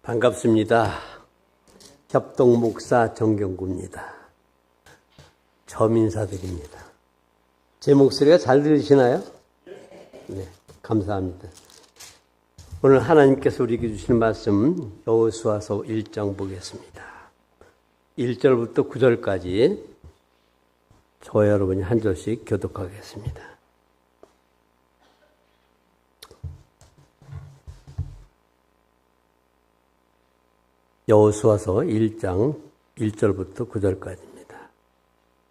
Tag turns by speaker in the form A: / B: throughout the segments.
A: 반갑습니다. 협동목사 정경구입니다. 처음 인사드립니다. 제 목소리가 잘 들리시나요? 네, 감사합니다. 오늘 하나님께서 우리에게 주시는 말씀 여호수아서 1장 보겠습니다. 1절부터 9절까지 저와 여러분이 한 절씩 교독하겠습니다. 여호수아서 1장 1절부터 9절까지입니다.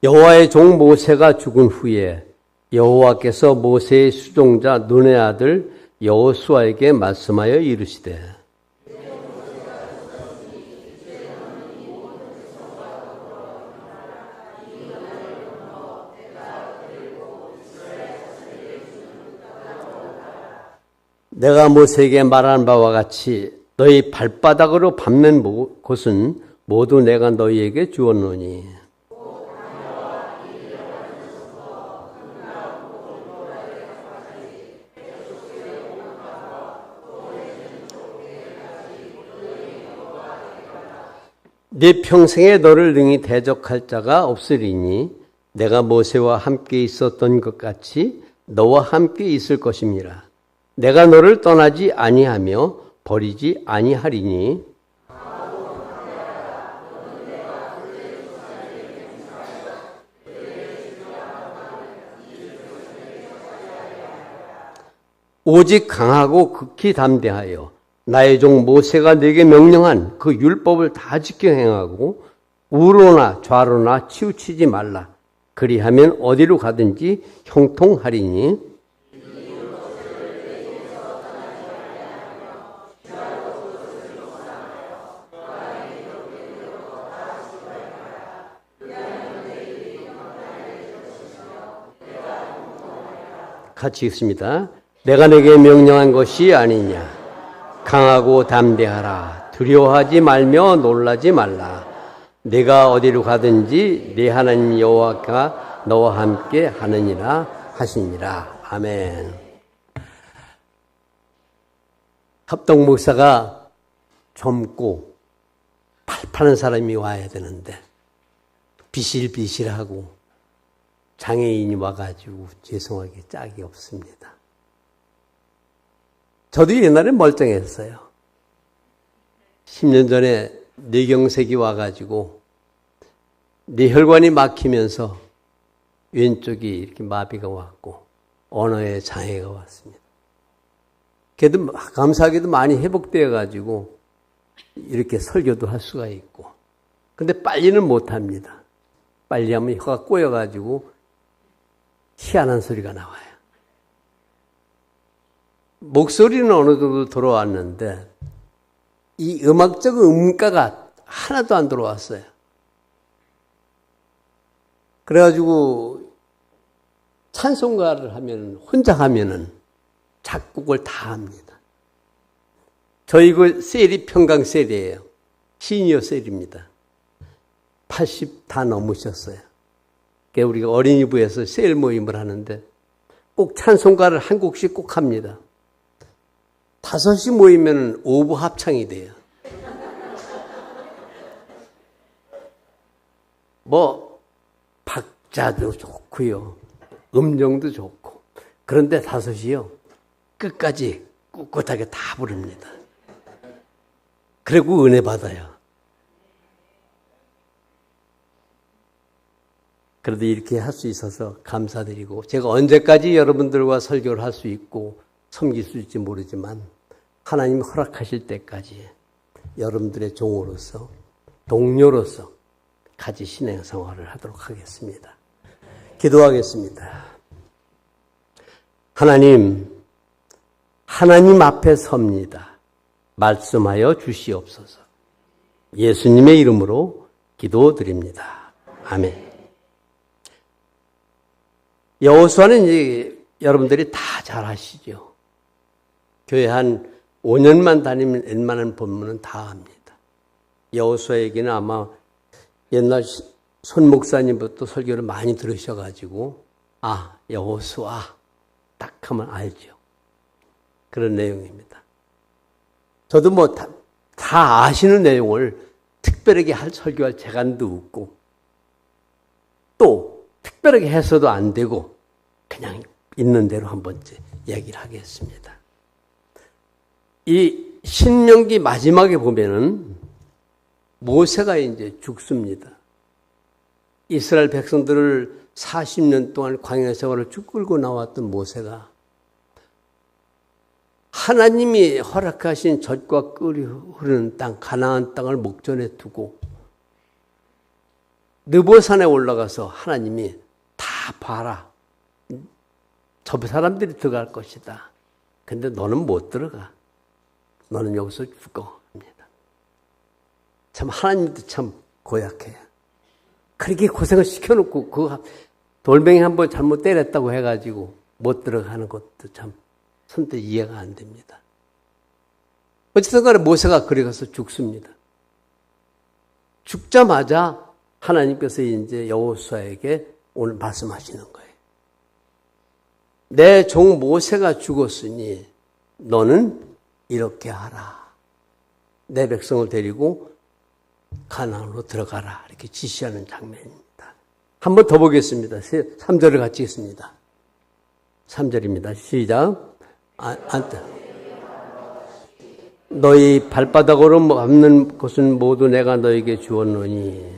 A: 여호와의 종 모세가 죽은 후에 여호와께서 모세의 수종자 눈의 아들 여호수아에게 말씀하여 이르시되 내가 모세에게 말한 바와 같이 너희 발바닥으로 밟는 곳은 모두 내가 너희에게 주었노니 네 평생에 너를 능히 대적할 자가 없으리니 내가 모세와 함께 있었던 것 같이 너와 함께 있을 것임이라. 내가 너를 떠나지 아니하며 버리지 아니하리니 오직 강하고 극히 담대하여 나의 종 모세가 네게 명령한 그 율법을 다 지켜 행하고 우로나 좌로나 치우치지 말라. 그리하면 어디로 가든지 형통하리니 같이 읽습니다. 내가 내게 명령한 것이 아니냐. 강하고 담대하라. 두려워하지 말며 놀라지 말라. 내가 어디로 가든지 네 하나님 여호와가 너와 함께 하느니라 하시니라. 아멘. 합동목사가 젊고 팔파는 사람이 와야 되는데 비실비실하고 장애인이 와가지고 죄송하게 짝이 없습니다. 저도 옛날에 멀쩡했어요. 10년 전에 뇌경색이 와가지고 뇌혈관이 막히면서 왼쪽이 이렇게 마비가 왔고 언어에 장애가 왔습니다. 그래도 감사하게도 많이 회복되어가지고 이렇게 설교도 할 수가 있고 근데 빨리는 못합니다. 빨리 하면 혀가 꼬여가지고 희한한 소리가 나와요. 목소리는 어느 정도 들어왔는데 이 음악적 음가가 하나도 안 들어왔어요. 그래가지고 찬송가를 하면 혼자 하면은 작곡을 다 합니다. 저희 그 셀이 평강 셀이에요. 시니어 셀입니다. 80 다 넘으셨어요. 우리가 어린이부에서 셀 모임을 하는데 꼭 찬송가를 한 곡씩 꼭 합니다. 5이 모이면 5부 합창이 돼요. 뭐 박자도 좋고요. 음정도 좋고. 그런데 5이요. 끝까지 꿋꿋하게 다 부릅니다. 그리고 은혜 받아요. 그래도 이렇게 할 수 있어서 감사드리고 제가 언제까지 여러분들과 설교를 할 수 있고 섬길 수 있을지 모르지만 하나님 허락하실 때까지 여러분들의 종으로서 동료로서 같이 신앙생활을 하도록 하겠습니다. 기도하겠습니다. 하나님 앞에 섭니다. 말씀하여 주시옵소서. 예수님의 이름으로 기도드립니다. 아멘. 여호수아는 이제 여러분들이 다 잘 아시죠. 교회 한 5년만 다니면 웬만한 본문은 다 압니다. 여호수아 얘기는 아마 옛날 손 목사님부터 설교를 많이 들으셔가지고 여호수아 딱 하면 알죠. 그런 내용입니다. 저도 다 다 아시는 내용을 특별하게 설교할 재간도 없고 또 특별하게 해서도 안 되고 그냥 있는 대로 한 번째 얘기를 하겠습니다. 이 신명기 마지막에 보면은 모세가 이제 죽습니다. 이스라엘 백성들을 40년 동안 광야 생활을 쭉 끌고 나왔던 모세가 하나님이 허락하신 젖과 꿀이 흐르는 땅, 가나안 땅을 목전에 두고 느보산에 올라가서 하나님이 다 봐라. 저 사람들이 들어갈 것이다. 근데 너는 못 들어가. 너는 여기서 죽어. 합니다. 참 하나님도 참 고약해요. 그렇게 고생을 시켜놓고 그 돌멩이 한번 잘못 때렸다고 해가지고 못 들어가는 것도 참 선뜻 이해가 안 됩니다. 어쨌든 간에 모세가 그래 가서 죽습니다. 죽자마자 하나님께서 이제 여호수아에게 오늘 말씀하시는 거예요. 내 종 모세가 죽었으니 너는 이렇게 하라. 내 백성을 데리고 가나안으로 들어가라. 이렇게 지시하는 장면입니다. 한 번 더 보겠습니다. 3절을 같이 읽습니다. 3절입니다. 시작. 너희 발바닥으로 밟는 것은 모두 내가 너에게 주었노니.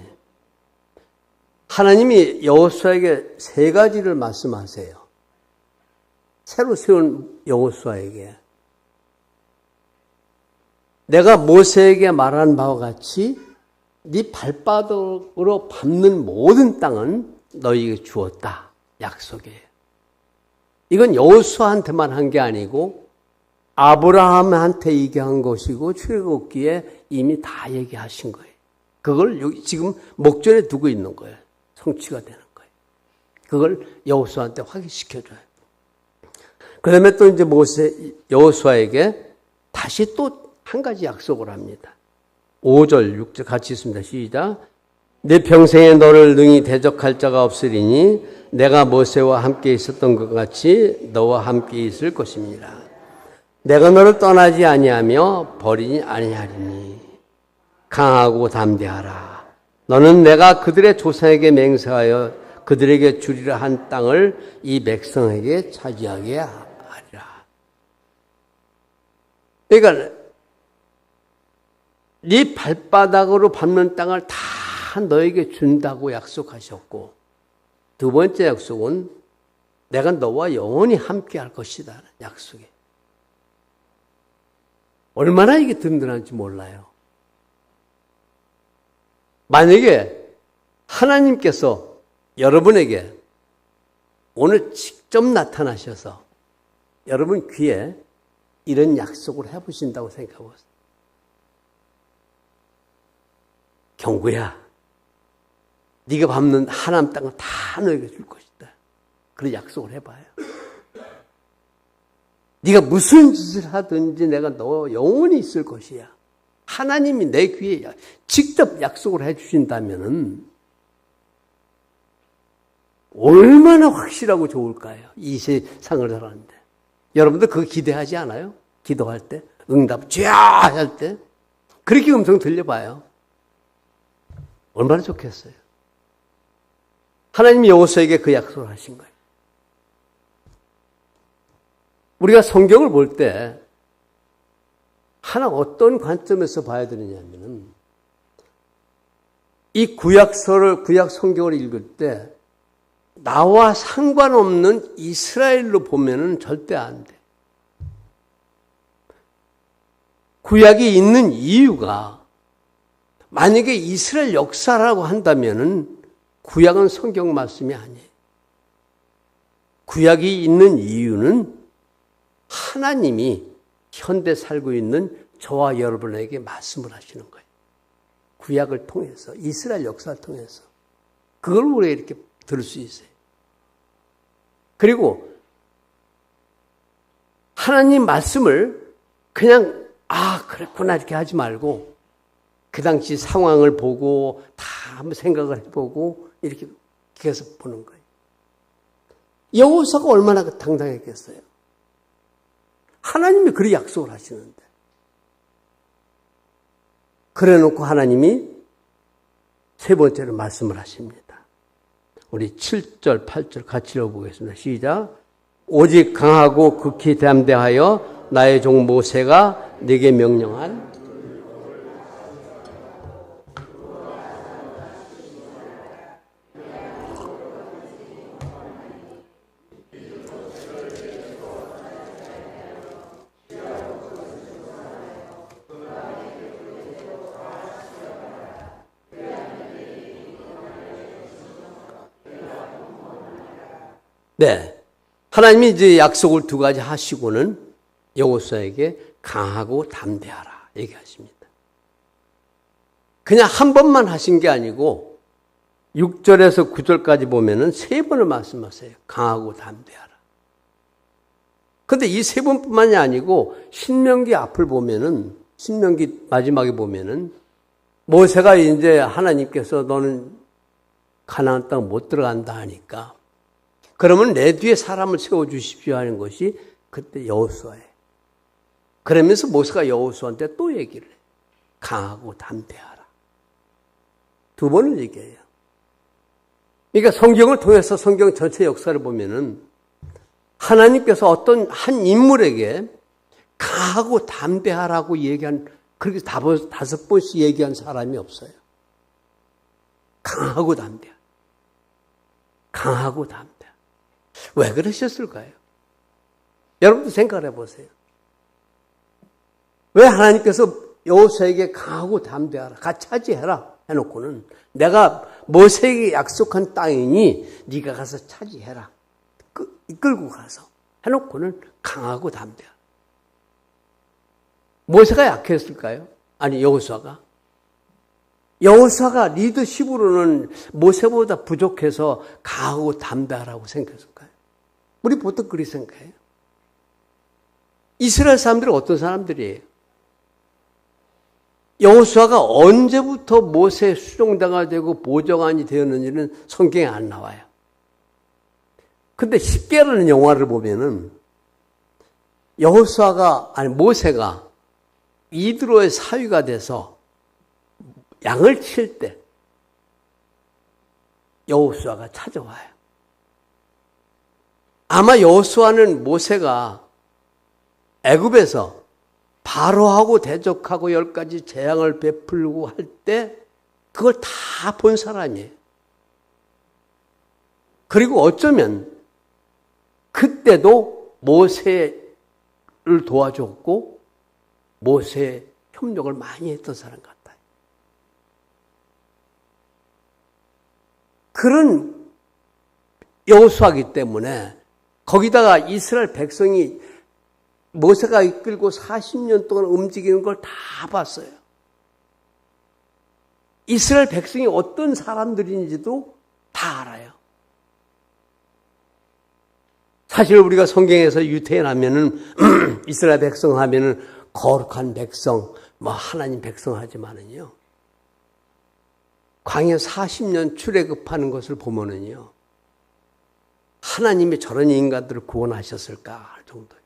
A: 하나님이 여호수아에게 세 가지를 말씀하세요. 새로 세운 여호수아에게. 내가 모세에게 말한 바와 같이 네 발바닥으로 밟는 모든 땅은 너희에게 주었다. 약속이에요. 이건 여호수아한테만 한 게 아니고 아브라함한테 얘기한 것이고 출애굽기에 이미 다 얘기하신 거예요. 그걸 여기 지금 목전에 두고 있는 거예요. 성취가 되는 거예요. 그걸 여호수아한테 확인시켜줘요. 그다음에 또 이제 여호수아에게 다시 또 한 가지 약속을 합니다. 5절, 6절 같이 있습니다. 시작. 내 평생에 너를 능히 대적할 자가 없으리니 내가 모세와 함께 있었던 것 같이 너와 함께 있을 것입니다. 내가 너를 떠나지 아니하며 버리지 아니하리니 강하고 담대하라. 너는 내가 그들의 조상에게 맹세하여 그들에게 주리라 한 땅을 이 백성에게 차지하게 하리라. 그러니까 네 발바닥으로 밟는 땅을 다 너에게 준다고 약속하셨고, 두 번째 약속은 내가 너와 영원히 함께 할 것이다. 약속이. 얼마나 이게 든든한지 몰라요. 만약에 하나님께서 여러분에게 오늘 직접 나타나셔서 여러분 귀에 이런 약속을 해보신다고 생각해보세요. 경구야, 네가 밟는 하나님 땅을 다 너에게 줄 것이다. 그런 약속을 해봐요. 네가 무슨 짓을 하든지 내가 너 영원히 있을 것이야. 하나님이 내 귀에 직접 약속을 해주신다면 얼마나 확실하고 좋을까요? 이 세상을 살았는데. 여러분들 그거 기대하지 않아요? 기도할 때? 응답 쥐야 할 때? 그렇게 음성 들려봐요. 얼마나 좋겠어요. 하나님이 여호수아에게 그 약속을 하신 거예요. 우리가 성경을 볼 때 하나 어떤 관점에서 봐야 되느냐면은 이 구약 성경을 읽을 때 나와 상관없는 이스라엘로 보면은 절대 안 돼. 구약이 있는 이유가 만약에 이스라엘 역사라고 한다면은 구약은 성경 말씀이 아니에요. 구약이 있는 이유는 하나님이 현대 살고 있는 저와 여러분에게 말씀을 하시는 거예요. 구약을 통해서, 이스라엘 역사를 통해서. 그걸 우리가 이렇게 들을 수 있어요. 그리고 하나님 말씀을 그냥 그랬구나 이렇게 하지 말고 그 당시 상황을 보고 다 한번 생각을 해보고 이렇게 해서 보는 거예요. 여호수아가 얼마나 당당했겠어요. 하나님이 그리 약속을 하시는데. 그래 놓고 하나님이 세 번째로 말씀을 하십니다. 우리 7절, 8절 같이 읽어보겠습니다. 시작. 오직 강하고 극히 담대하여 나의 종 모세가 네게 명령한 네. 하나님이 이제 약속을 두 가지 하시고는 여호수아에게 강하고 담대하라 얘기하십니다. 그냥 한 번만 하신 게 아니고 6절에서 9절까지 보면은 세 번을 말씀하세요. 강하고 담대하라. 근데 이 세 번뿐만이 아니고 신명기 앞을 보면은 신명기 마지막에 보면은 모세가 이제 하나님께서 너는 가나안 땅 못 들어간다 하니까 그러면 내 뒤에 사람을 세워주십시오 하는 것이 그때 여호수아예요. 그러면서 모세가 여호수아한테 또 얘기를 해요. 강하고 담대하라. 두 번을 얘기해요. 그러니까 성경을 통해서 성경 전체 역사를 보면은 하나님께서 어떤 한 인물에게 강하고 담대하라고 얘기한, 그렇게 5번씩 얘기한 사람이 없어요. 강하고 담대하라. 강하고 담대하라. 왜 그러셨을까요? 여러분도 생각을 해보세요. 왜 하나님께서 여호수아에게 강하고 담대하라, 같이 차지해라 해놓고는 내가 모세에게 약속한 땅이니 네가 가서 차지해라, 이끌고 가서 해놓고는 강하고 담대하라. 모세가 약했을까요? 아니, 여호수아가? 여호수아가 리더십으로는 모세보다 부족해서 강하고 담대하라고 생각했을까요? 우리 보통 그렇게 생각해요. 이스라엘 사람들은 어떤 사람들이에요? 여호수아가 언제부터 모세의 수종자가 되고 보좌관이 되었는지는 성경에 안 나와요. 근데 십계라는 영화를 보면은 모세가 이드로의 사위가 돼서 양을 칠 때 여호수아가 찾아와요. 아마 여호수아는 모세가 애굽에서 바로하고 대적하고 10가지 재앙을 베풀고 할 때 그걸 다 본 사람이에요. 그리고 어쩌면 그때도 모세를 도와줬고 모세의 협력을 많이 했던 사람 같아요. 그런 여호수아이기 때문에 거기다가 이스라엘 백성이 모세가 이끌고 40년 동안 움직이는 걸 다 봤어요. 이스라엘 백성이 어떤 사람들인지도 다 알아요. 사실 우리가 성경에서 유태인하면은 이스라엘 백성 하면은 거룩한 백성, 하나님 백성 하지만은요. 광야 40년 출애굽하는 것을 보면은요. 하나님이 저런 인간들을 구원하셨을까 할 정도예요.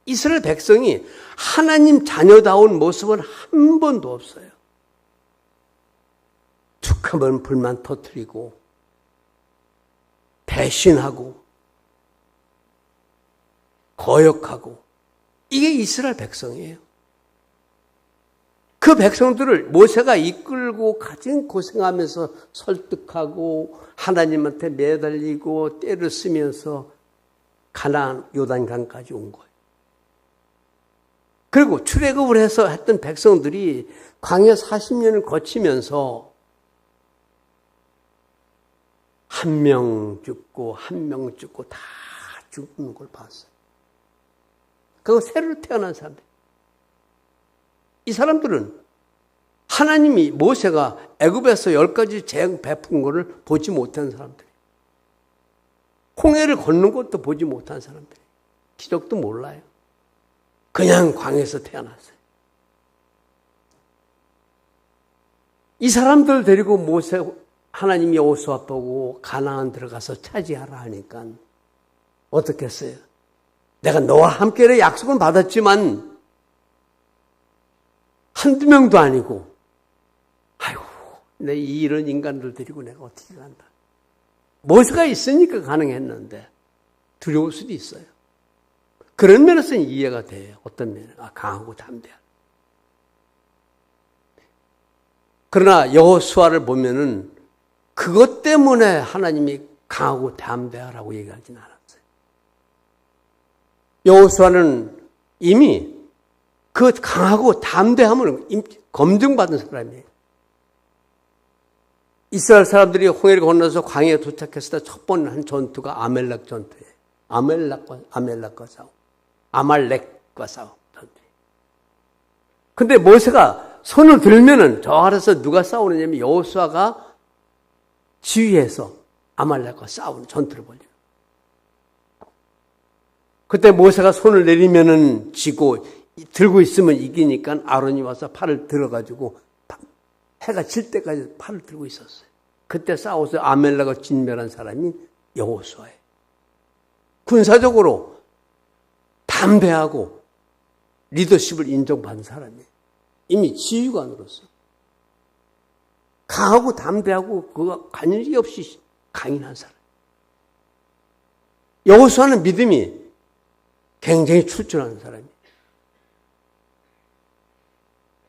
A: 이스라엘 백성이 하나님 자녀다운 모습은 한 번도 없어요. 툭 한번 불만 터뜨리고 배신하고 거역하고 이게 이스라엘 백성이에요. 그 백성들을 모세가 이끌고 가진 고생하면서 설득하고 하나님한테 매달리고 때를 쓰면서 가나안 요단강까지 온 거예요. 그리고 출애굽을 해서 했던 백성들이 광야 40년을 거치면서 한 명 죽고 한 명 죽고 다 죽는 걸 봤어요. 그거 새로 태어난 사람들. 이 사람들은 하나님이 모세가 애굽에서 10가지 재앙 베푼 것을 보지 못한 사람들이에요. 홍해를 걷는 것도 보지 못한 사람들이에요. 기적도 몰라요. 그냥 광야에서 태어났어요. 이 사람들 데리고 하나님이 여호수아 보고 가나안 들어가서 차지하라 하니까 어떻게 했어요? 내가 너와 함께 약속은 받았지만 한두 명도 아니고, 아이고, 내 이런 인간들 데리고 내가 어떻게 간다. 모세가 있으니까 가능했는데 두려울 수도 있어요. 그런 면에서는 이해가 돼요. 어떤 면에 강하고 담대한. 그러나 여호수아를 보면은 그것 때문에 하나님이 강하고 담대하라고 얘기하진 않았어요. 여호수아는 이미 그 강하고 담대함을 검증받은 사람이에요. 이스라엘 사람들이 홍해를 건너서 광야에 도착했을 때 첫 번째 한 전투가 아말렉 전투예요. 아말렉과 싸움. 아말렉과 싸움 전투예요. 근데 모세가 손을 들면은 저 아래서 누가 싸우느냐면 여호수아가 지휘해서 아말렉과 싸우는 전투를 벌여요. 그때 모세가 손을 내리면은 지고 들고 있으면 이기니까 아론이 와서 팔을 들어가지고 해가 질 때까지 팔을 들고 있었어요. 그때 싸워서 아말렉을 진멸한 사람이 여호수아예요. 군사적으로 담대하고 리더십을 인정받은 사람이에요. 이미 지휘관으로서. 강하고 담대하고 그가 관여이 없이 강인한 사람. 여호수아는 믿음이 굉장히 출중한 사람이에요.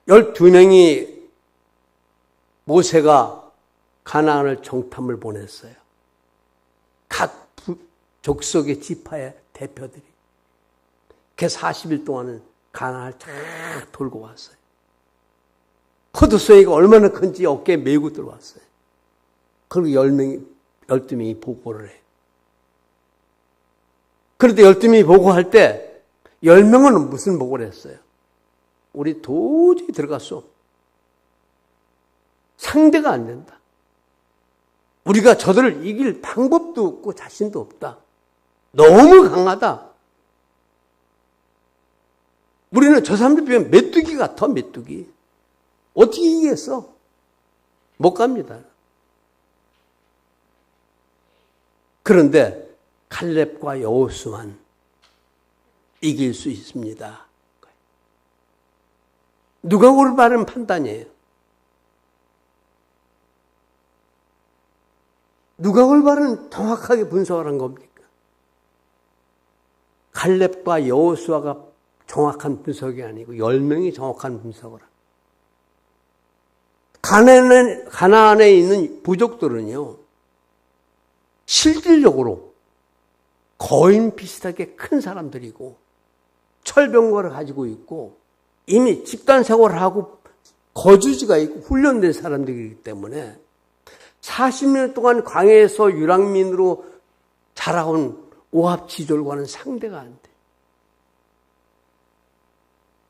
A: 12명이 모세가 가나안을 정탐을 보냈어요. 각 족속의 지파의 대표들이. 그 40일 동안은 가나안을 쫙 돌고 왔어요. 포도송이가 얼마나 큰지 어깨에 메고 들어왔어요. 그리고 12명이 보고를 해요. 그런데 12명이 보고할 때 10명은 무슨 보고를 했어요? 우리 도저히 들어갈 수 없다. 상대가 안 된다. 우리가 저들을 이길 방법도 없고 자신도 없다. 너무 강하다. 우리는 저 사람들 비하면 메뚜기 같아, 메뚜기. 어떻게 이기겠어? 못 갑니다. 그런데 칼렙과 여호수아는 이길 수 있습니다. 누가 올바른 판단이에요? 누가 올바른 정확하게 분석을 한 겁니까? 칼렙과 여호수아가 정확한 분석이 아니고 10명이 정확한 분석을 합니다. 가나안에 있는 부족들은요, 실질적으로 거인 비슷하게 큰 사람들이고 철병거를 가지고 있고 이미 집단 생활을 하고 거주지가 있고 훈련된 사람들이기 때문에 40년 동안 광야에서 유랑민으로 자라온 오합지졸과는 상대가 안 돼.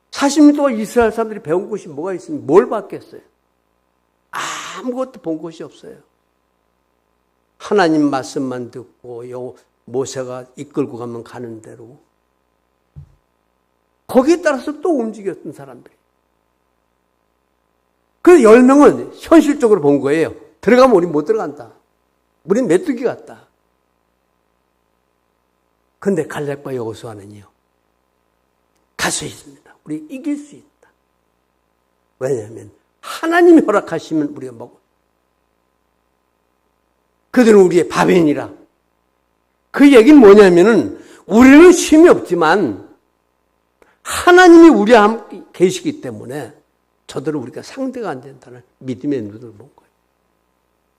A: 40년 동안 이스라엘 사람들이 배운 것이 뭐가 있으면 뭘 받겠어요? 아무것도 본 것이 없어요. 하나님 말씀만 듣고 모세가 이끌고 가면 가는 대로 거기에 따라서 또 움직였던 사람들이. 그 10명은 현실적으로 본 거예요. 들어가면 우리 못 들어간다. 우린 메뚜기 같다. 근데 갈렙과 여호수아는요, 갈 수 있습니다. 우리 이길 수 있다. 왜냐하면 하나님이 허락하시면 우리가 먹어. 그들은 우리의 바벤이라. 그 얘기는 뭐냐면은 우리는 힘이 없지만 하나님이 우리와 함께 계시기 때문에 저들은 우리가 상대가 안 된다는 믿음의 눈을 본 거예요.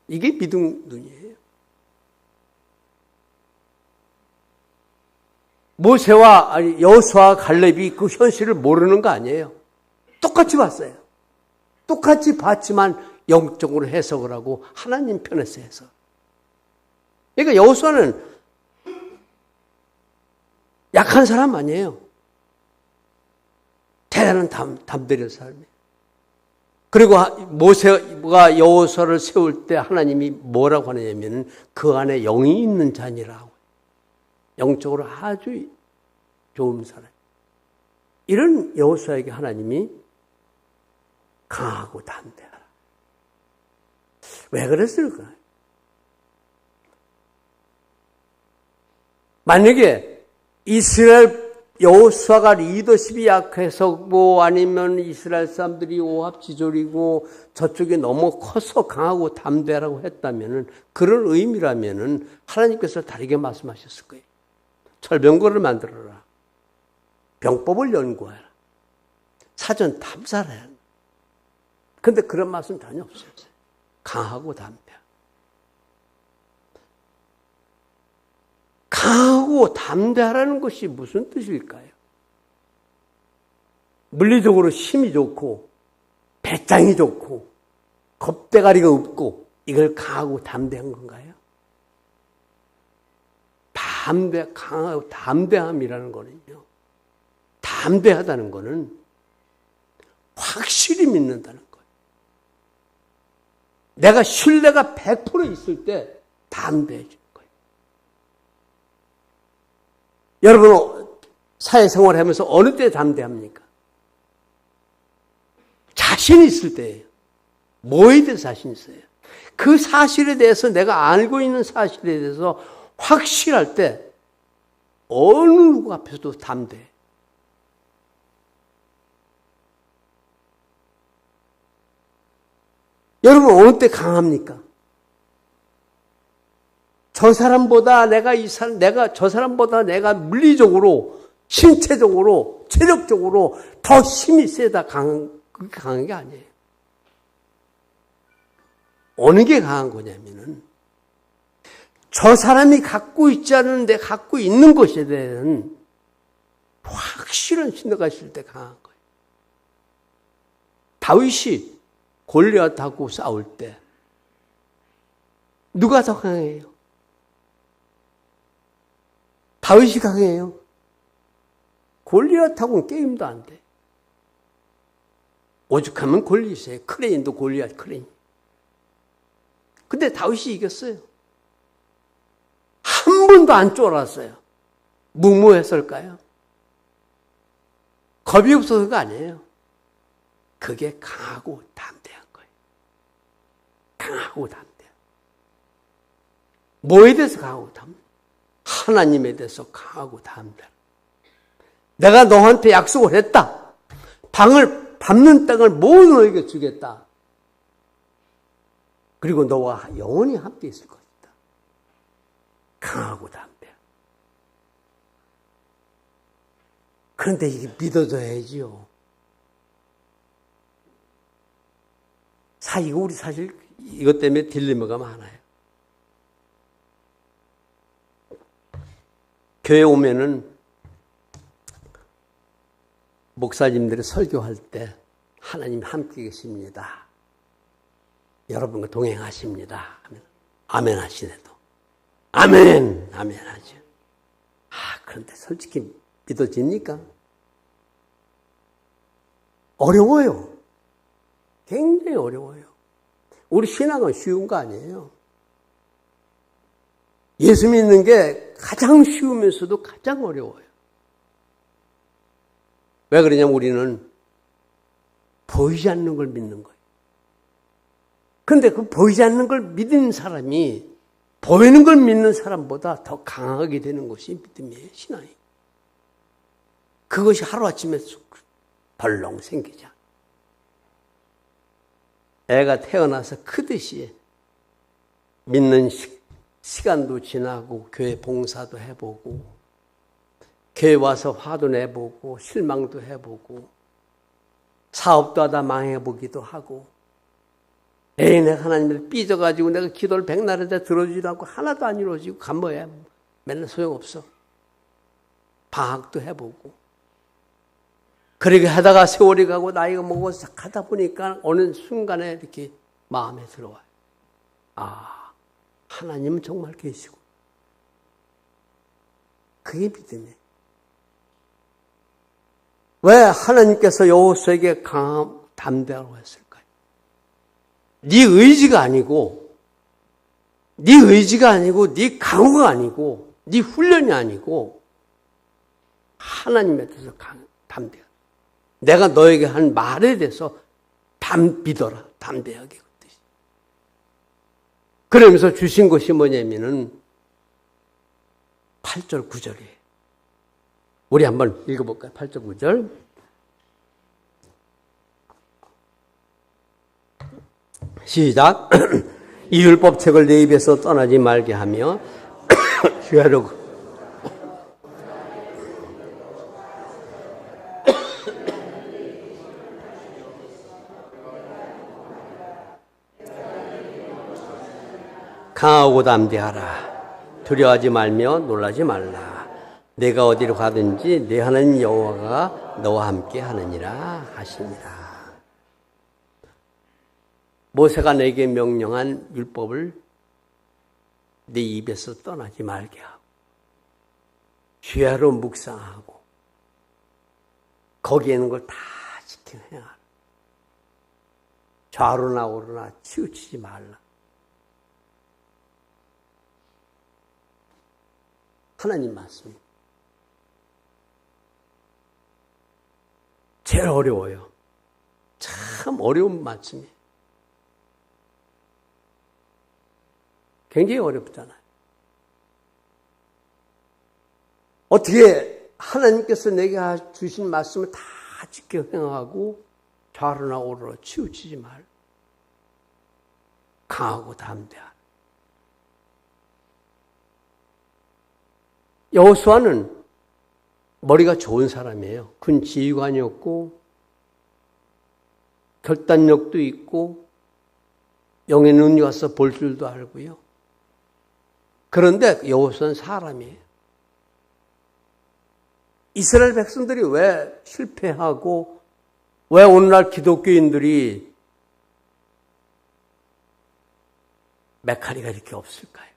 A: 이게 믿음 눈이에요. 모세와 여호수아와 갈렙이 그 현실을 모르는 거 아니에요. 똑같이 봤어요. 똑같이 봤지만 영적으로 해석을 하고 하나님 편에서 해석. 그러니까 여호수아는 약한 사람 아니에요. 대단한 담대한 사람이에요. 그리고 모세가 여호수아를 세울 때 하나님이 뭐라고 하느냐면 그 안에 영이 있는 자니라고. 영적으로 아주 좋은 사람. 이런 여호수아에게 하나님이 강하고 담대하라. 왜 그랬을까? 만약에 이스라엘 여호수아가 리더십이 약해서 아니면 이스라엘 사람들이 오합지졸이고 저쪽이 너무 커서 강하고 담대하라고 했다면은, 그런 의미라면은 하나님께서 다르게 말씀하셨을 거예요. 철병거를 만들어라. 병법을 연구해라. 사전 탐사를 해야 한다. 그런데 그런 말씀 전혀 없어요. 강하고 담대하고. 강하고 담대하라는 것이 무슨 뜻일까요? 물리적으로 힘이 좋고 배짱이 좋고 겁대가리가 없고 이걸 강하고 담대한 건가요? 강하고 담대함이라는 거는요, 담대하다는 거는 확실히 믿는다는 거예요. 내가 신뢰가 100% 있을 때 담대해지는 거예요. 여러분, 사회생활을 하면서 어느 때 담대합니까? 자신 있을 때예요. 뭐에 대해서 자신 있어요? 그 사실에 대해서, 내가 알고 있는 사실에 대해서 확실할 때 어느 누구 앞에서도 담대해. 여러분, 어느 때 강합니까? 저 사람보다 내가 물리적으로, 신체적으로, 체력적으로 더 힘이 세다 그게 강한 게 아니에요. 어느 게 강한 거냐면은, 저 사람이 갖고 있지 않은데 갖고 있는 것에 대한 확실한 신뢰가 있을 때 강한 거예요. 다윗이 골리앗하고 싸울 때 누가 더 강해요? 다윗이 강해요. 골리앗하고는 게임도 안 돼. 오죽하면 골리앗이에요. 크레인도 골리앗 크레인. 근데 다윗이 이겼어요. 한 번도 안 쫄았어요. 무모했을까요? 겁이 없어서가 아니에요. 그게 강하고 담대한 거예요. 강하고 담대한. 뭐에 대해서 강하고 담대? 하나님에 대해서 강하고 담대. 내가 너한테 약속을 했다. 밟는 땅을 모두 너에게 주겠다. 그리고 너와 영원히 함께 있을 것이다. 강하고 담대. 그런데 이게 믿어져야지요. 우리 사실 이것 때문에 딜레마가 많아요. 교회 오면은 목사님들이 설교할 때 하나님 함께 계십니다. 여러분과 동행하십니다. 아멘 하시네도. 아멘! 아멘 하죠. 그런데 솔직히 믿어집니까? 어려워요. 굉장히 어려워요. 우리 신앙은 쉬운 거 아니에요. 예수 믿는 게 가장 쉬우면서도 가장 어려워요. 왜 그러냐면 우리는 보이지 않는 걸 믿는 거예요. 그런데 그 보이지 않는 걸 믿는 사람이 보이는 걸 믿는 사람보다 더 강하게 되는 것이 믿음이에요, 신앙이. 그것이 하루아침에 벌렁 생기자. 애가 태어나서 크듯이 믿는 시간도 지나고 교회 봉사도 해보고 교회 와서 화도 내보고 실망도 해보고 사업도 하다 망해보기도 하고 내가 하나님을 삐져가지고 내가 기도를 백날에다 들어주지도 않고 하나도 안 이루어지고 간뭐야 맨날 소용없어. 방학도 해보고 그렇게 하다가 세월이 가고 나이가 먹어서 하다 보니까 어느 순간에 이렇게 마음에 들어와요. 하나님은 정말 계시고. 그게 믿음이에요. 왜 하나님께서 여호수아에게 강함, 담대하라고 했을까요? 네 의지가 아니고 네 강호가 아니고 네 훈련이 아니고 하나님에 대해서 담대하라. 내가 너에게 한 말에 대해서 믿어라. 담대하게. 그러면서 주신 것이 뭐냐면은 8절 9절이에요. 우리 한번 읽어볼까요? 8절 9절. 시작. 이 율법책을 내 입에서 떠나지 말게 하며 주야로 강하고 담대하라. 두려워하지 말며 놀라지 말라. 내가 어디로 가든지 내 하나님 여호와가 너와 함께 하느니라 하시니라. 모세가 내게 명령한 율법을 네 입에서 떠나지 말게 하고 주야로 묵상하고 거기에 있는 걸 다 지키는 행하라. 좌로나 우로나 치우치지 말라. 하나님 말씀입니다. 제일 어려워요. 참 어려운 말씀이에요. 굉장히 어렵잖아요. 어떻게 하나님께서 내게 주신 말씀을 다 지켜 행하고 좌로나 우로나 치우치지 말. 강하고 담대하라. 여호수아는 머리가 좋은 사람이에요. 군 지휘관이었고 결단력도 있고 영의 눈이 와서 볼 줄도 알고요. 그런데 여호수아는 사람이에요. 이스라엘 백성들이 왜 실패하고 왜 오늘날 기독교인들이 메카리가 이렇게 없을까요?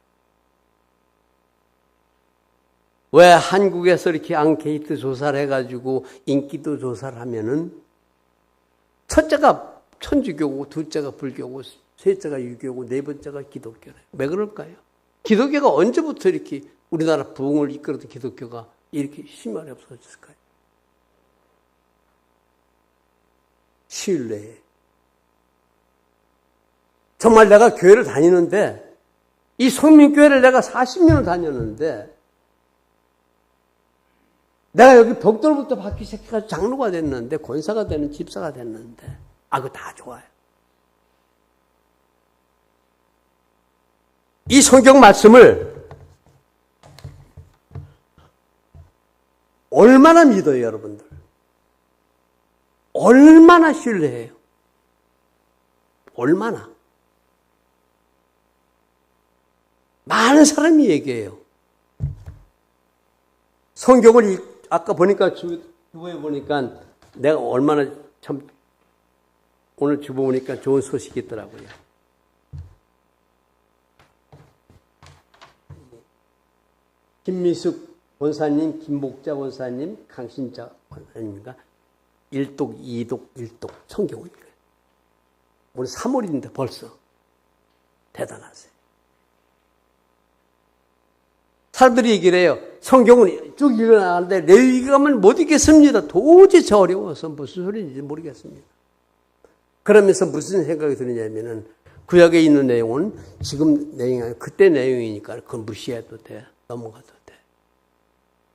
A: 왜 한국에서 이렇게 앙케이트 조사를 해가지고 인기도 조사를 하면은 첫째가 천주교고 둘째가 불교고 셋째가 유교고 네 번째가 기독교래요. 왜 그럴까요? 기독교가 언제부터 이렇게 우리나라 부흥을 이끌었던 기독교가 이렇게 힘이 없어졌을까요? 신뢰. 정말 내가 교회를 다니는데 이 성민교회를 내가 40년을 다녔는데 내가 여기 벽돌부터 받기 시작해가지고 장로가 됐는데 권사가 되는 집사가 됐는데 그거 다 좋아요. 이 성경 말씀을 얼마나 믿어요, 여러분들? 얼마나 신뢰해요? 얼마나? 많은 사람이 얘기해요. 성경을 아까 보니까 주보에 보니까 내가 얼마나 참 오늘 주보 보니까 좋은 소식이 있더라고요. 김미숙 권사님, 김목자 권사님, 강신자 권사님인가 1독, 2독, 1독 성경을 읽어요. 오늘 3월인데 벌써 대단하세요. 사람들이 얘기를 해요. 성경은 쭉 읽어나가는데 레위기 가면 못 읽겠습니다. 도저히 어려워서 무슨 소리인지 모르겠습니다. 그러면서 무슨 생각이 드느냐면은 구약에 있는 내용은 지금 내용이 아니라 그때 내용이니까 그건 무시해도 돼. 넘어가도 돼.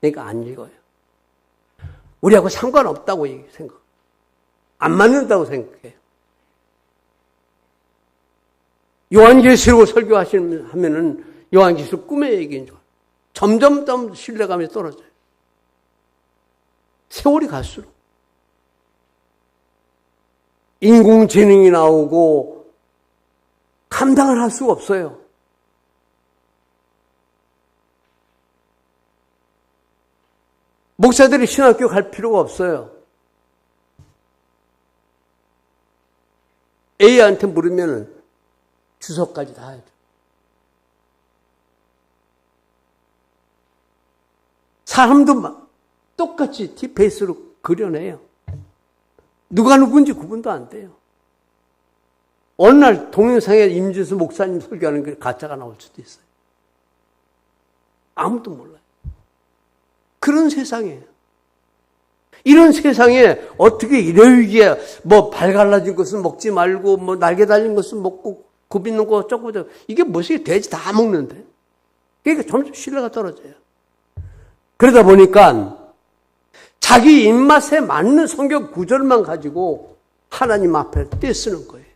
A: 그러니까 안 읽어요. 우리하고 상관없다고 생각. 안 맞는다고 생각해요. 요한계시록 설교하시면은 요한계시록 꿈의 얘기인 줄 알아요. 점점 신뢰감이 떨어져요. 세월이 갈수록. 인공지능이 나오고 감당을 할 수가 없어요. 목사들이 신학교 갈 필요가 없어요. A한테 물으면 주소까지 다 해줘. 사람도 막 똑같이 티페이스로 그려내요. 누가 누군지 구분도 안 돼요. 어느 날 동영상에 임진수 목사님 설교하는 게 가짜가 나올 수도 있어요. 아무도 몰라요. 그런 세상이에요. 이런 세상에 어떻게 레위기에 발 갈라진 것은 먹지 말고 날개 달린 것은 먹고 굽 있는 거 어쩌고 저쩌고 이게 무엇이 돼지 다 먹는데 그러니까 점점 신뢰가 떨어져요. 그러다 보니까 자기 입맛에 맞는 성경 구절만 가지고 하나님 앞에 떼쓰는 거예요.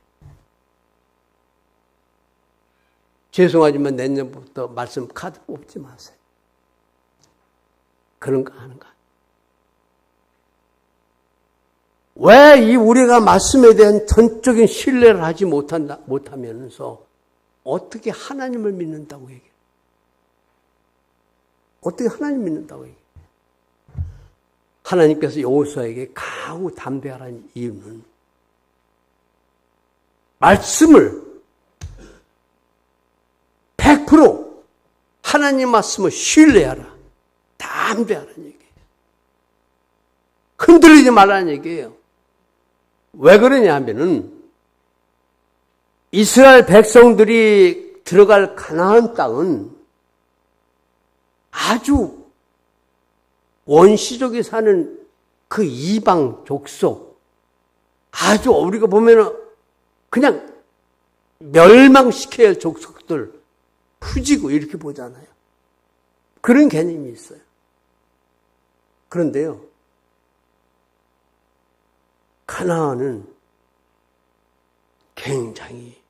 A: 죄송하지만 내년부터 말씀 카드 뽑지 마세요. 그런 거 하는 거. 왜 이 우리가 말씀에 대한 전적인 신뢰를 하지 못하면서 어떻게 하나님을 믿는다고 얘기해요? 어떻게 하나님 믿는다고 얘기해요? 하나님께서 여호수아에게 강하고 담대하라는 이유는 말씀을 100% 하나님 말씀을 신뢰하라. 담대하라는 얘기예요. 흔들리지 말라는 얘기예요. 왜 그러냐 하면은 이스라엘 백성들이 들어갈 가나안 땅은 아주 원시족이 사는 그 이방 족속, 아주 우리가 보면은 그냥 멸망시켜야 할 족속들, 후지고 이렇게 보잖아요. 그런 개념이 있어요. 그런데요, 가나안은 굉장히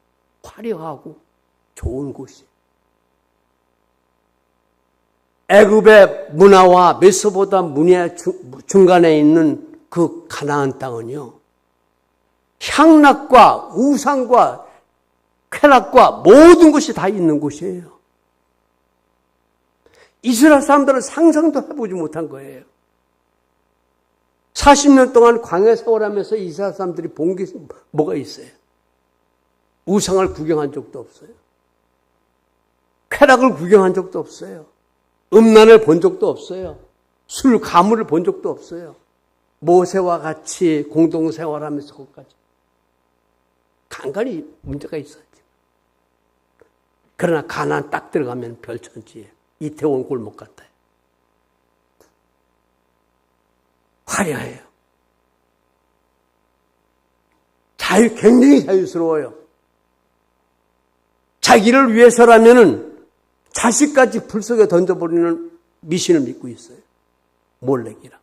A: 화려하고 좋은 곳이에요. 애굽의 문화와 메소포타미아 중간에 있는 그 가나안 땅은요, 향락과 우상과 쾌락과 모든 것이 다 있는 곳이에요. 이스라엘 사람들은 상상도 해보지 못한 거예요. 40년 동안 광야 생활하면서 이스라엘 사람들이 본 게 뭐가 있어요? 우상을 구경한 적도 없어요. 쾌락을 구경한 적도 없어요. 음란을 본 적도 없어요. 술, 가물을 본 적도 없어요. 모세와 같이 공동생활하면서 그것까지. 간간히 문제가 있어요. 그러나 가나안 딱 들어가면 별천지예요. 이태원 골목 같아요. 화려해요. 굉장히 자유스러워요. 자기를 위해서라면은 자식까지 불 속에 던져버리는 미신을 믿고 있어요. 몰렉이라.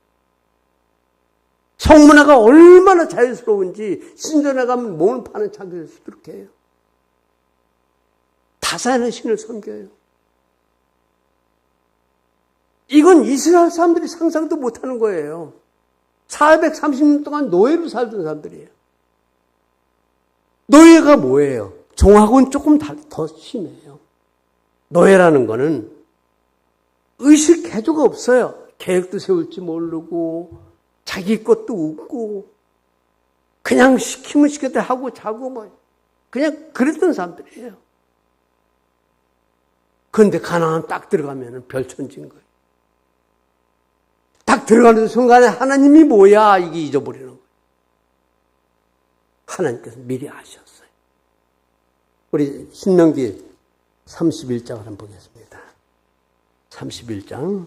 A: 성문화가 얼마나 자유스러운지 신전에 가면 몸을 파는 창들을 수두룩해 해요. 다산의 신을 섬겨요. 이건 이스라엘 사람들이 상상도 못하는 거예요. 430년 동안 노예로 살던 사람들이에요. 노예가 뭐예요? 종하고는 조금 더 심해요. 노예라는 거는 의식 개조가 없어요. 계획도 세울지 모르고 자기 것도 웃고 그냥 시키면 시켰다 하고 자고 뭐 그냥 그랬던 사람들이에요. 그런데 가나안 딱 들어가면 별천지인 거예요. 딱 들어가는 순간에 하나님이 뭐야 이게 잊어버리는 거예요. 하나님께서 미리 아셨어요. 우리 신명기 31장을 한번 보겠습니다. 31장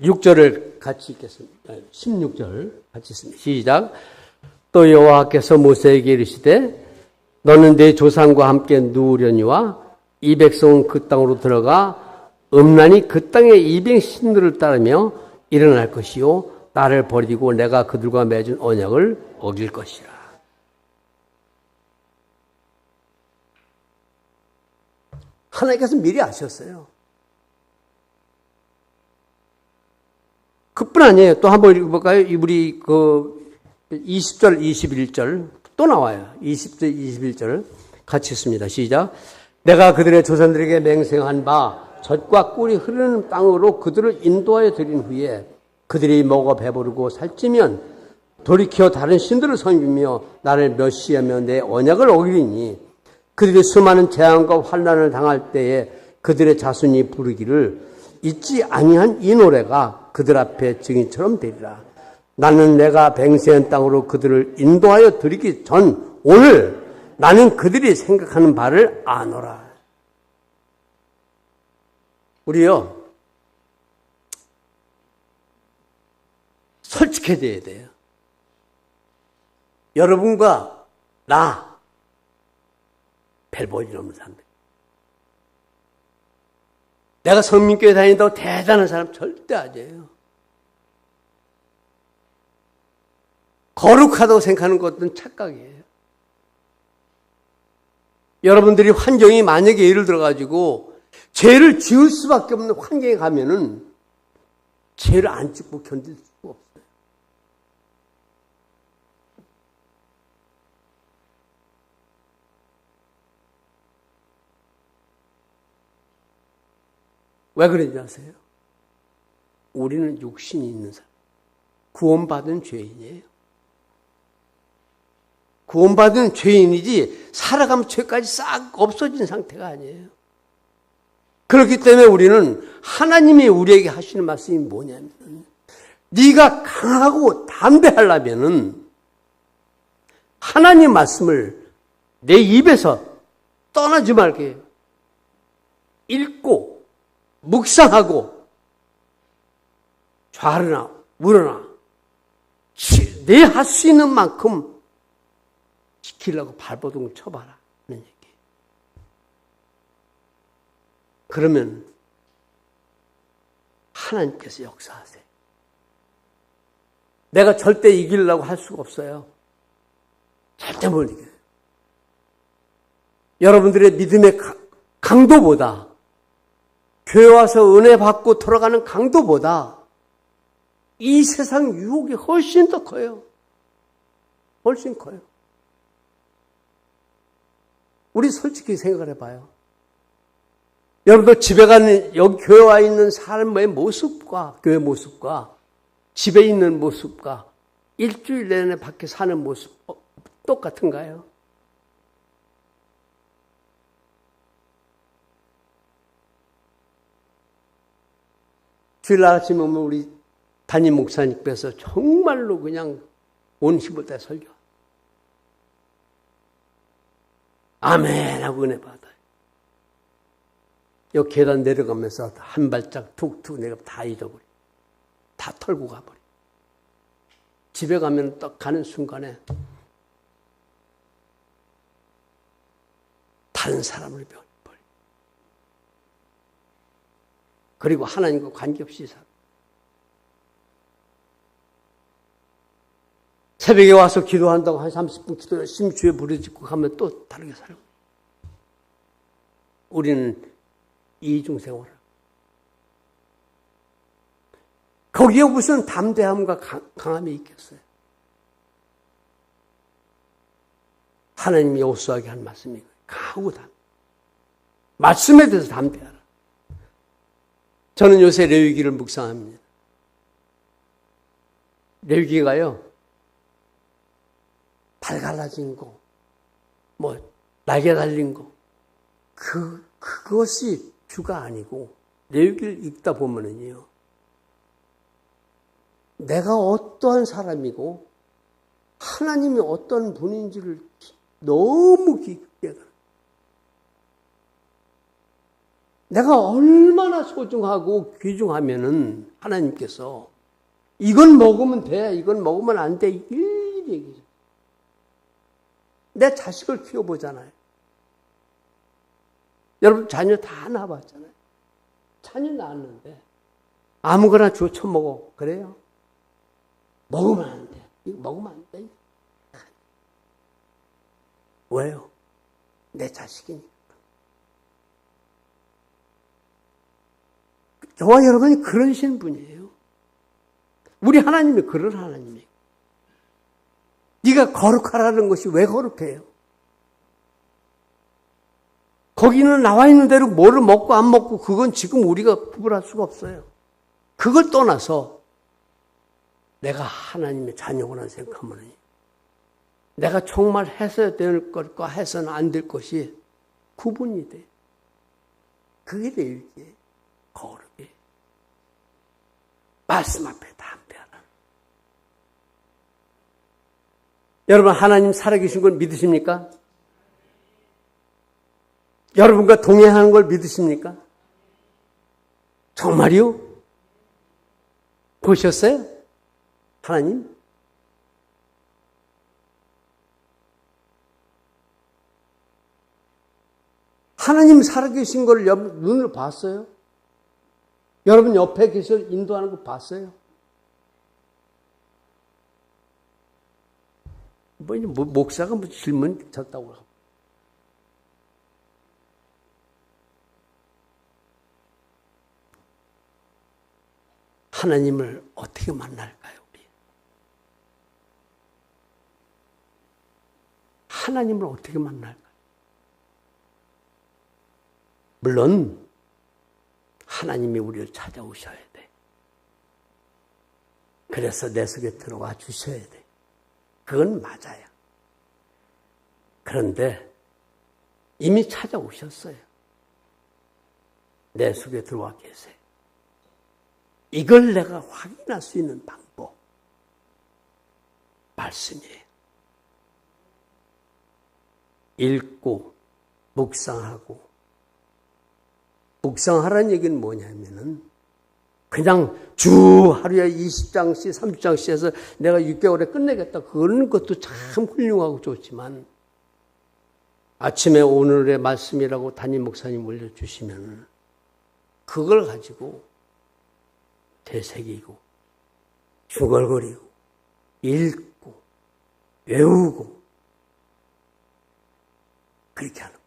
A: 6절을 같이 읽겠습니다. 16절 같이 읽습니다. 시작. 또 여호와께서 모세에게 이르시되 너는 내 조상과 함께 누우려니와 이 백성은 그 땅으로 들어가 음란히 그 땅의 이방 신들을 따르며 일어날 것이요 나를 버리고 내가 그들과 맺은 언약을 어길 것이라. 하나님께서 미리 아셨어요. 그뿐 아니에요. 또 한번 읽어볼까요? 우리 20절, 21절 또 나와요. 20절, 21절 같이 읽습니다. 시작. 내가 그들의 조상들에게 맹세한 바 젖과 꿀이 흐르는 땅으로 그들을 인도하여 드린 후에 그들이 먹어 배부르고 살찌면 돌이켜 다른 신들을 섬기며 나를 멸시하며 내 언약을 어기리니 그들이 수많은 재앙과 환난을 당할 때에 그들의 자손이 부르기를 잊지 아니한 이 노래가 그들 앞에 증인처럼 되리라. 나는 내가 맹세한 땅으로 그들을 인도하여 드리기 전 오늘 나는 그들이 생각하는 바를 아노라. 우리요 솔직해져야 돼요. 여러분과 나 별 볼일 없는 사람들. 내가 성민교회 다닌다고 대단한 사람 절대 아니에요. 거룩하다고 생각하는 것은 착각이에요. 여러분들이 환경이 만약에 예를 들어가지고 죄를 지을 수밖에 없는 환경에 가면은 죄를 안 짓고 견딜 수가 없어요. 왜 그런지 아세요? 우리는 육신이 있는 사람, 구원받은 죄인이에요. 구원받은 죄인이지 살아가면 죄까지 싹 없어진 상태가 아니에요. 그렇기 때문에 우리는 하나님이 우리에게 하시는 말씀이 뭐냐면, 네가 강하고 담대하려면은 하나님 말씀을 내 입에서 떠나지 말게 읽고 묵상하고 좌르나 우러나 내 할 수 있는 만큼 지키려고 발버둥 쳐봐라 하는 얘기. 그러면 하나님께서 역사하세요. 내가 절대 이기려고 할 수가 없어요. 절대 못 이겨요. 여러분들의 믿음의 강도보다, 교회 와서 은혜 받고 돌아가는 강도보다 이 세상 유혹이 훨씬 더 커요. 훨씬 커요. 우리 솔직히 생각을 해봐요. 여러분들 집에 가는, 여기 교회 와 있는 삶의 모습과, 교회 모습과, 집에 있는 모습과, 일주일 내내 밖에 사는 모습, 똑같은가요? 주일 아침에 오면 우리 담임 목사님께서 정말로 그냥 온 힘을 다 설교. 아멘 하고 은혜 받아요. 요 계단 내려가면서 한 발짝 툭툭 내가 다 잊어버려. 다 털고 가버려. 집에 가면 딱 가는 순간에 다른 사람을 배워버려. 그리고 하나님과 관계없이 살아. 새벽에 와서 기도한다고 한 30분 기도 열심히 주에 부르짖고 가면 또 다르게 살고. 우리는 이중생활을. 거기에 무슨 담대함과 강함이 있겠어요? 하나님이 여호수아에게 한 말씀이 강하고 담대. 말씀에 대해서 담대하라. 저는 요새 레위기를 묵상합니다. 레위기가요, 발 갈라진 거, 날개 달린 거, 그것이 주가 아니고, 레위기를 읽다 보면은요, 내가 어떠한 사람이고, 하나님이 어떤 분인지를 너무 깊게 알아요. 내가 얼마나 소중하고 귀중하면은 하나님께서 이건 먹으면 돼, 이건 먹으면 안 돼, 일일이 얘기죠. 내 자식을 키워보잖아요. 여러분 자녀 다 낳아봤잖아요. 자녀 낳았는데 아무거나 줘 처먹어. 그래요? 먹으면 안 돼. 이거 먹으면 안 돼. 왜요? 내 자식이니까. 저와 여러분이 그러신 분이에요. 우리 하나님이 그런 하나님이에요. 네가 거룩하라는 것이 왜 거룩해요? 거기는 나와 있는 대로 뭐를 먹고 안 먹고 그건 지금 우리가 구분할 수가 없어요. 그걸 떠나서 내가 하나님의 자녀구나 생각하면 내가 정말 해서야 될 것과 해서는 안 될 것이 구분이 돼. 그게 레위기예요. 거룩이. 말씀 앞에 담대하라. 여러분 하나님 살아계신 걸 믿으십니까? 여러분과 동행하는 걸 믿으십니까? 정말요? 보셨어요? 하나님? 하나님 살아계신 걸 눈을 봤어요? 여러분 옆에 계셔 인도하는 거 봤어요? 목사가 질문 졌다고 하고. 하나님을 어떻게 만날까요, 우리? 하나님을 어떻게 만날까요? 물론 하나님이 우리를 찾아오셔야 돼. 그래서 내 속에 들어와 주셔야 돼. 그건 맞아요. 그런데 이미 찾아오셨어요. 내 속에 들어와 계세요. 이걸 내가 확인할 수 있는 방법, 말씀이에요. 읽고 묵상하고, 묵상하라는 얘기는 뭐냐면은 그냥 주 하루에 20장씩 30장씩 해서 내가 6개월에 끝내겠다, 그런 것도 참 훌륭하고 좋지만 아침에 오늘의 말씀이라고 담임 목사님 올려주시면 그걸 가지고 되새기고 중얼거리고 읽고 외우고 그렇게 하는 거예요.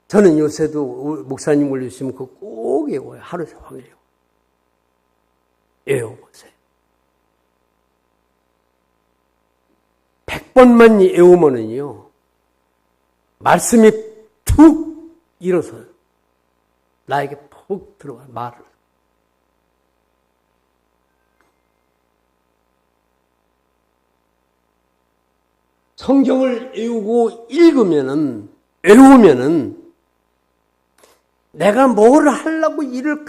A: 저는 요새도 목사님 올려주시면 그거 꼭 외워요. 하루 종일 외워보세요. 100번만 외우면은요, 말씀이 툭 일어서요. 나에게 푹 들어가, 말을. 성경을 외우면은, 내가 뭘 하려고 일을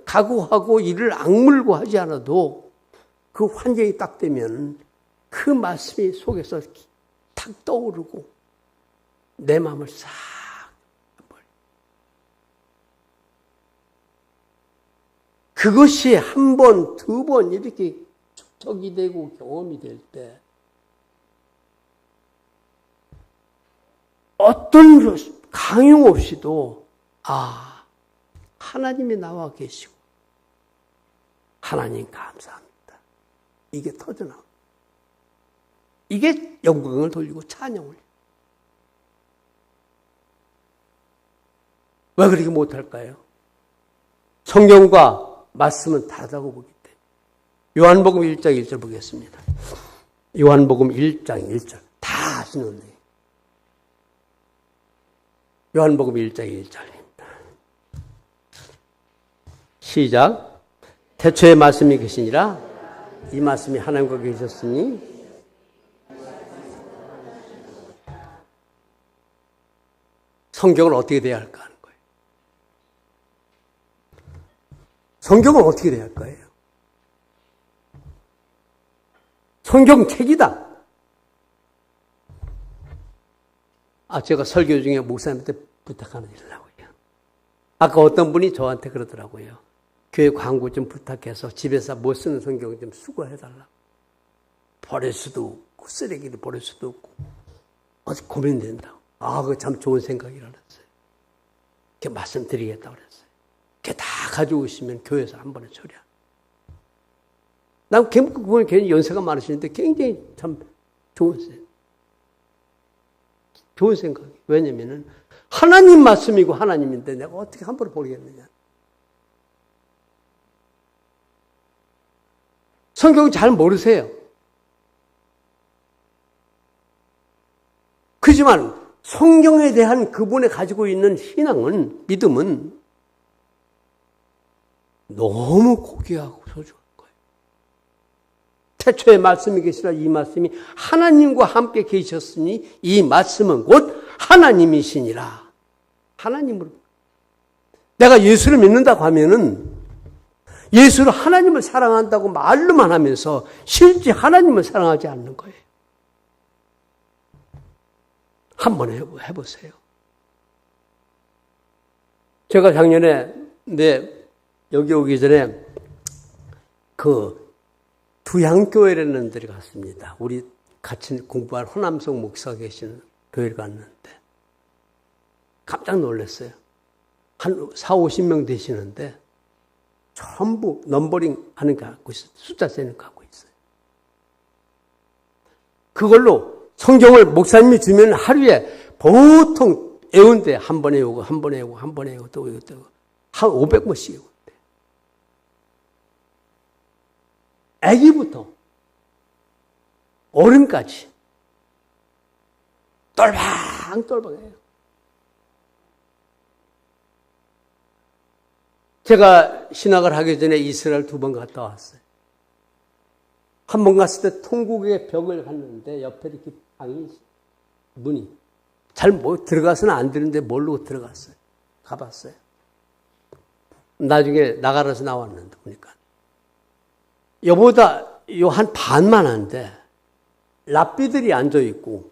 A: 각오하고 일을 악물고 하지 않아도 그 환경이 딱 되면 그 말씀이 속에서 탁 떠오르고 내 마음을 싹 버려. 그것이 한 번, 두 번 이렇게 축적이 되고 경험이 될 때 어떤 강요 없이도 하나님이 나와 계시고 하나님 감사합니다. 이게 터져나옵니다. 이게 영광을 돌리고 찬양을. 왜 그렇게 못할까요? 성경과 말씀은 다르다고 보기 때문에. 요한복음 1장 1절 보겠습니다. 요한복음 1장 1절 다 아시는데 요한복음 1장 1절입니다. 시작. 태초에 말씀이 계시니라. 이 말씀이 하나님과 계셨으니 성경을 어떻게 돼야 할까 하는 거예요. 성경은 어떻게 돼야 할까요? 성경책이다. 제가 설교 중에 목사님한테 부탁하는 일 하고요. 아까 어떤 분이 저한테 그러더라고요. 교회 광고 좀 부탁해서 집에서 못 쓰는 성경 좀 수거해달라고. 버릴 수도 없고, 쓰레기를 버릴 수도 없고, 어디 고민된다고. 그거 참 좋은 생각이라 그랬어요. 이렇게 말씀드리겠다고 그랬어요. 이렇게 다 가져오시면 교회에서 한 번에 처리한. 난 그분이 괜히 연세가 많으시는데 굉장히 참 좋은 생각이에요. 왜냐면은 하나님 말씀이고 하나님인데 내가 어떻게 함부로 버리겠느냐. 성경 잘 모르세요. 그렇지만 성경에 대한 그분이 가지고 있는 신앙은, 믿음은 너무 고귀하고 소중한 거예요. 태초에 말씀이 계시라. 이 말씀이 하나님과 함께 계셨으니 이 말씀은 곧 하나님이시니라. 하나님으로. 내가 예수를 믿는다고 하면은 예수를 하나님을 사랑한다고 말로만 하면서 실제 하나님을 사랑하지 않는 거예요. 한번 해보세요. 제가 작년에 여기 오기 전에 두양교회라는 데를 갔습니다. 우리 같이 공부할 호남성 목사 계시는 교회를 갔는데 깜짝 놀랐어요. 한 4, 50명 되시는데 전부 넘버링 하는 거 갖고 있어요. 숫자 세는 거 갖고 있어요. 그걸로 성경을 목사님이 주면 하루에 보통 외운데 한 번 외우고 한 번 외우고 한 번 외우고 또 외우고 또 한 500번씩 외운대. 아기부터 어른까지 똘방똘방해요. 제가 신학을 하기 전에 이스라엘 2번 갔다 왔어요. 한 번 갔을 때 통곡의 벽을 갔는데 옆에 이렇게 방이 문이 잘 못 들어가서는 안 되는데 모르고 들어갔어요. 가봤어요. 나중에 나가라서 나왔는데 보니까 여보다 요 한 반만 한데 랍비들이 앉아 있고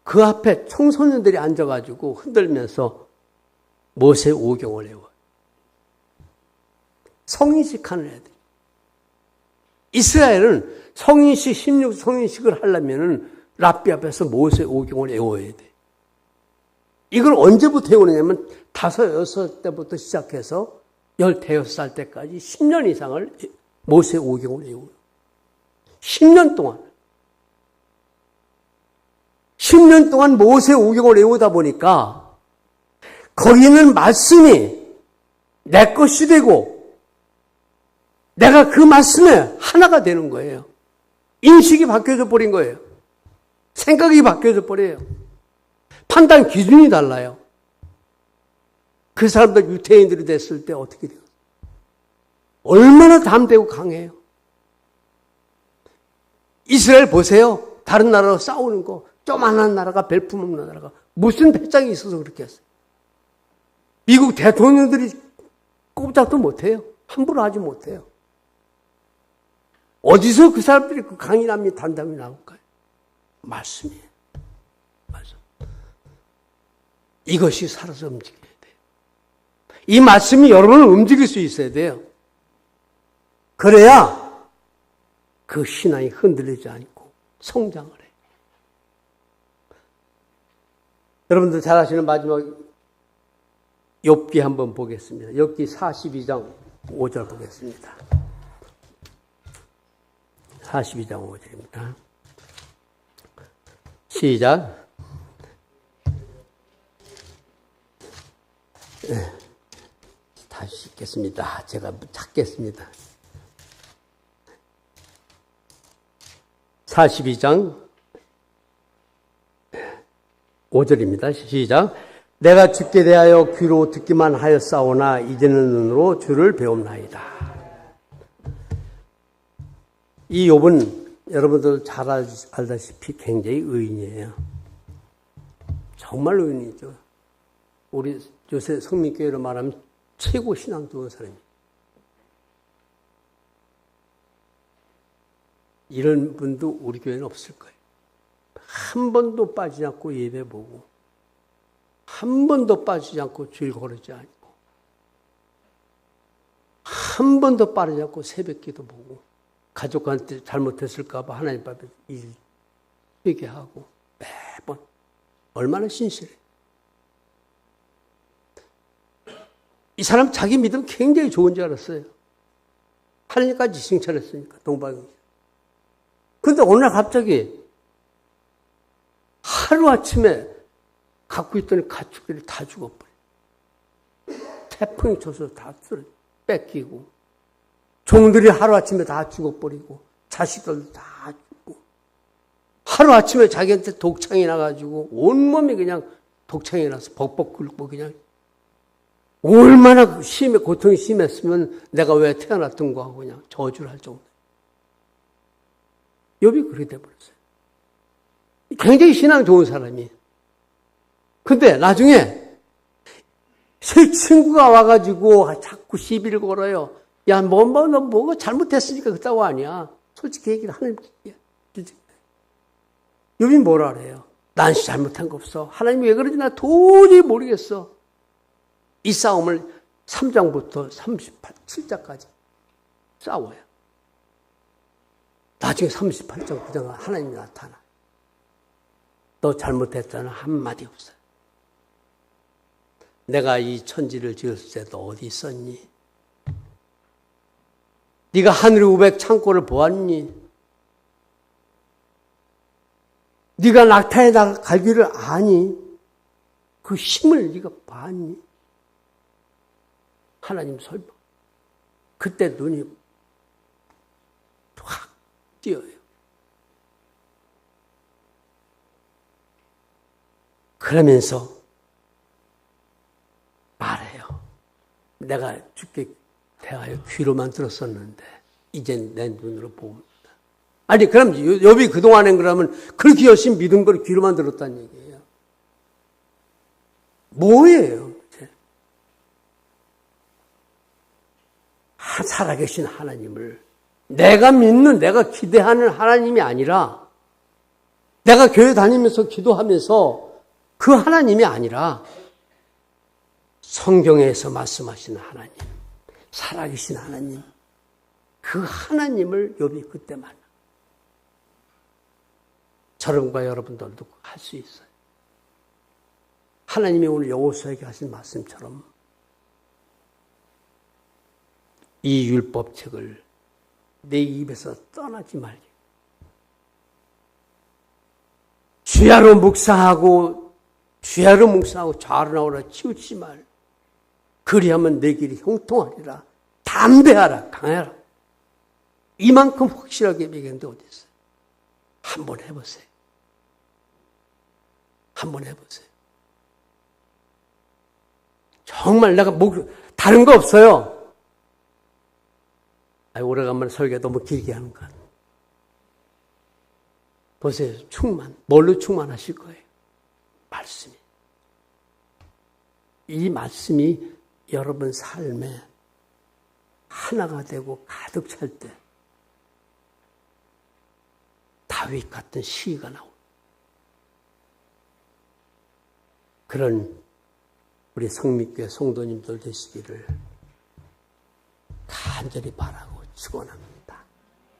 A: 그 앞에 청소년들이 앉아가지고 흔들면서 모세 오경을 외워요. 성인식 하는 애들. 이스라엘은 성인식, 16 성인식을 하려면은 랍비 앞에서 모세 오경을 외워야 돼. 이걸 언제부터 외우느냐면 5, 6때부터 시작해서 15살 때까지 10년 이상을 모세 오경을 외워요. 10년 동안 모세 오경을 외우다 보니까 거기는 말씀이 내 것이 되고 내가 그 말씀에 하나가 되는 거예요. 인식이 바뀌어져 버린 거예요. 생각이 바뀌어져 버려요. 판단 기준이 달라요. 그 사람들 유태인들이 됐을 때 어떻게 돼요? 얼마나 담대고 강해요. 이스라엘 보세요. 다른 나라로 싸우는 거. 조만한 나라가 별품 없는 나라가 무슨 배짱이 있어서 그렇게 했어요. 미국 대통령들이 꼼짝도 못해요. 함부로 하지 못해요. 어디서 그 사람들이 그 강인함이 단담이 나올까요? 말씀이에요. 말씀. 이것이 살아서 움직여야 돼요. 이 말씀이 여러분을 움직일 수 있어야 돼요. 그래야 그 신앙이 흔들리지 않고 성장을 해요. 여러분들 잘 아시는 마지막 욥기 한번 보겠습니다. 욥기 42장 5절 보겠습니다. 42장 5절입니다. 시작. 네. 다시 읽겠습니다. 제가 찾겠습니다. 42장 5절입니다. 시작. 내가 주께 대하여 귀로 듣기만 하였사오나 이제는 눈으로 주를 배움나이다. 이 욥은 여러분들 잘 알다시피 굉장히 의인이에요. 정말 의인이죠. 우리 요새 성민교회로 말하면 최고 신앙 좋은 사람이에요. 이런 분도 우리 교회는 없을 거예요. 한 번도 빠지지 않고 예배 보고 한 번도 빠지지 않고 줄 거르지 않고 한 번도 빠지지 않고 새벽기도 보고 가족한테 잘못했을까 봐 하나님 앞에 회개하고 매번 얼마나 신실해. 이 사람 자기 믿음 굉장히 좋은 줄 알았어요. 하나님까지 칭찬했으니까 동방이. 그런데 어느 날 갑자기 하루아침에 갖고 있던 가축들이 다 죽어버려. 태풍이 쳐서 다 뺏기고 종들이 하루아침에 다 죽어버리고 자식들도 다 죽고 하루아침에 자기한테 독창이 나가지고 온몸이 그냥 독창이 나서 벅벅 끓고 그냥 얼마나 고통이 심했으면 내가 왜 태어났던가 하고 그냥 저주를 할 정도. 욥이 그렇게 돼버렸어요. 굉장히 신앙 좋은 사람이. 근데 나중에 새 친구가 와가지고 자꾸 시비를 걸어요. 야, 너 뭐가 잘못했으니까 그따구 아니야. 솔직히 얘기를 하나님께. 욥이 뭐라 그래요? 난 잘못한 거 없어. 하나님이 왜 그러지? 나 도저히 모르겠어. 이 싸움을 3장부터 37장까지 싸워요. 나중에 38장 그냥 하나님이 나타나. 너 잘못했잖아. 한마디 없어요. 내가 이 천지를 지었을 때도 어디 있었니? 네가 하늘 우백 창고를 보았니? 네가 낙타에 갈 길을 아니? 그 힘을 네가 봤니? 하나님 설명. 그때 눈이 확 띄어요. 그러면서 말해요. 내가 주께 대하여 귀로만 들었었는데 이젠 내 눈으로 봅니다. 아니 그럼 욥이 그동안엔 그러면 그렇게 열심히 믿은 걸 귀로만 들었다는 얘기예요. 뭐예요? 살아계신 하나님을 내가 믿는 내가 기대하는 하나님이 아니라 내가 교회 다니면서 기도하면서 그 하나님이 아니라 성경에서 말씀하시는 하나님, 살아계신 하나님, 그 하나님을 욥이 그때 만나. 저런과 여러분들도 할 수 있어요. 하나님이 오늘 여호수아에게 하신 말씀처럼 이 율법책을 내 입에서 떠나지 말게. 주야로 묵상하고 좌로 나오라 치우치지 말. 그리하면 내 길이 형통하리라. 담대하라. 강하라. 이만큼 확실하게 얘기했는데 어디 있어요? 한번 해보세요. 한번 해보세요. 정말 내가 다른 거 없어요. 오래간만에 설교 너무 길게 하는 건. 보세요. 뭘로 충만하실 거예요? 말씀이. 이 말씀이 여러분 삶에 하나가 되고 가득 찰 때 다윗 같은 시가 나옵니다. 그런 우리 성미교회 성도님들 되시기를 간절히 바라고 축원합니다.